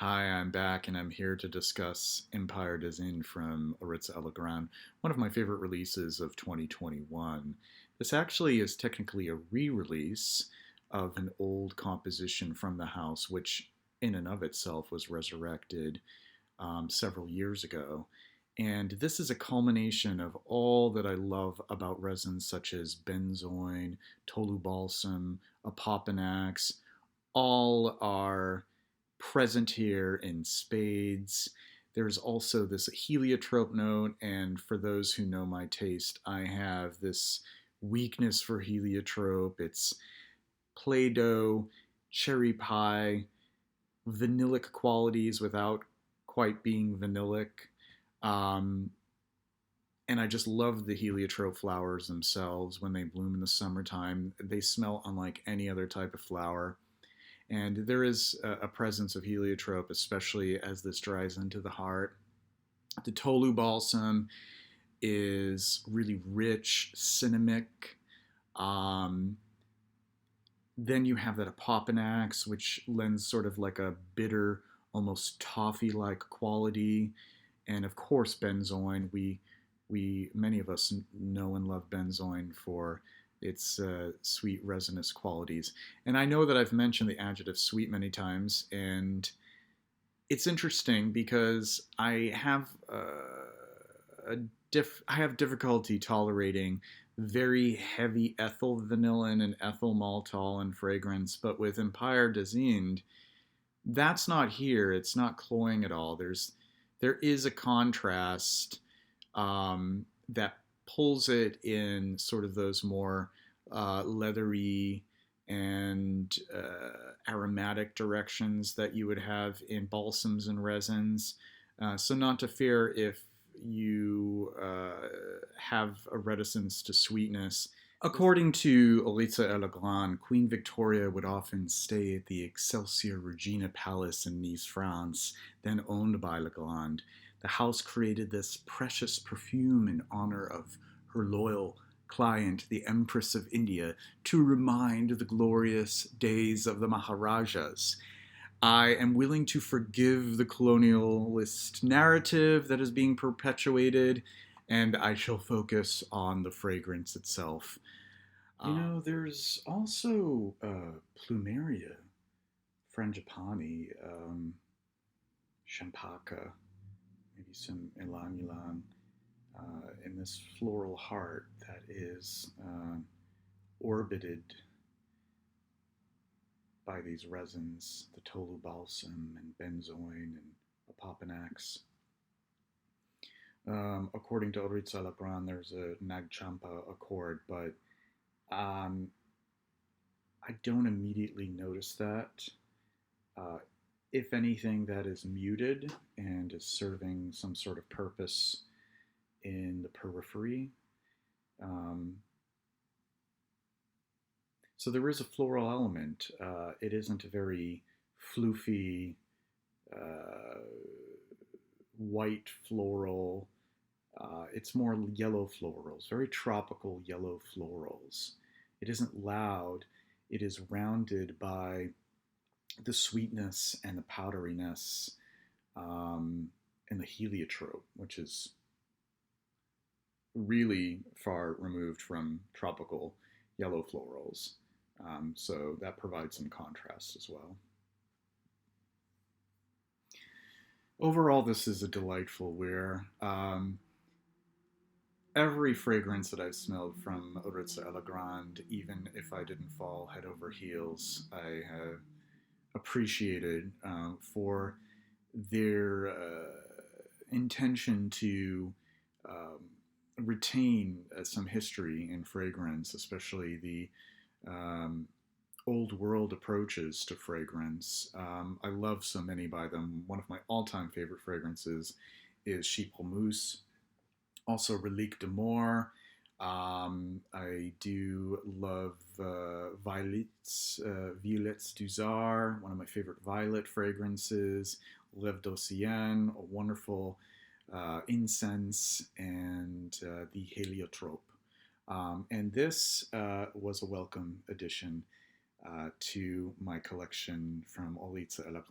Hi, I'm back and I'm here to discuss Empire des Indes from Oriza L, one of my favorite releases of 2021. This actually is technically a re-release of an old composition from the house, which in and of itself was resurrected several years ago. And this is a culmination of all that I love about resins such as benzoin, tolu balsam, apopanax. All are present here in spades. There's also this heliotrope note, and for those who know my taste, I have this weakness for heliotrope. It's Play Doh, cherry pie, vanillic qualities without quite being vanillic. Um, and I just love the heliotrope flowers themselves when they bloom in the summertime. They smell unlike any other type of flower. And there is a presence of heliotrope, especially as this dries into the heart. The tolu balsam is really rich, cinnamic. Um, then you have that apopanax, which lends sort of like a bitter, almost toffee-like quality. And of course, benzoin. We many of us know and love benzoin for its sweet resinous qualities. And I know that I've mentioned the adjective sweet many times, and it's interesting because I have difficulty tolerating very heavy ethyl vanillin and ethyl maltol and fragrance, but with Empire des Indes, that's not here. It's not cloying at all. There is a contrast that pulls it in sort of those more leathery and aromatic directions that you would have in balsams and resins. So not to fear if you have a reticence to sweetness. According to Oriza L, Queen Victoria would often stay at the Excelsior Regina Palace in Nice, France, then owned by Legrand. The house created this precious perfume in honor of her loyal client, the Empress of India, to remind the glorious days of the Maharajas. I am willing to forgive the colonialist narrative that is being perpetuated, and I shall focus on the fragrance itself. There's also Plumeria, Frangipani, Champaka, maybe some Ilan Ilan, in this floral heart that is orbited by these resins, the tolu balsam and benzoin and apopanax. According to Oriza Legrand, there's a Nagchampa accord, but um, I don't immediately notice that. Uh, if anything, that is muted and is serving some sort of purpose in the periphery. Um, so there is a floral element. It isn't a very floofy, uh, white floral. It's more yellow florals, very tropical yellow florals. It isn't loud. It is rounded by the sweetness and the powderiness and the heliotrope, which is really far removed from tropical yellow florals. So that provides some contrast as well. Overall, this is a delightful wear. Every fragrance that I've smelled from Oriza L, even if I didn't fall head over heels, I have appreciated for their intention to retain some history in fragrance, especially the um, old world approaches to fragrance. I love so many by them. One of my all-time favorite fragrances is Chypre Mousse, also Relique de Mort. I do love Violets du Czar, one of my favorite violet fragrances. Rêve d'Océan, a wonderful incense, and the heliotrope. And this was a welcome addition to my collection from Oriza L.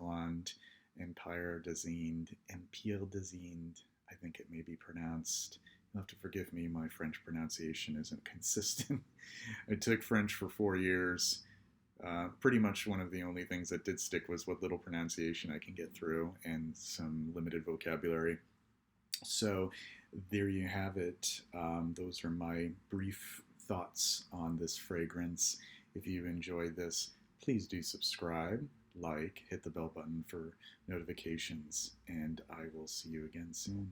Empire Design, I think it may be pronounced. You'll have to forgive me, my French pronunciation isn't consistent. I took French for 4 years. Pretty much one of the only things that did stick was what little pronunciation I can get through and some limited vocabulary. So there you have it. Those are my brief thoughts on this fragrance. If you enjoyed this, please do subscribe, like, hit the bell button for notifications, and I will see you again soon.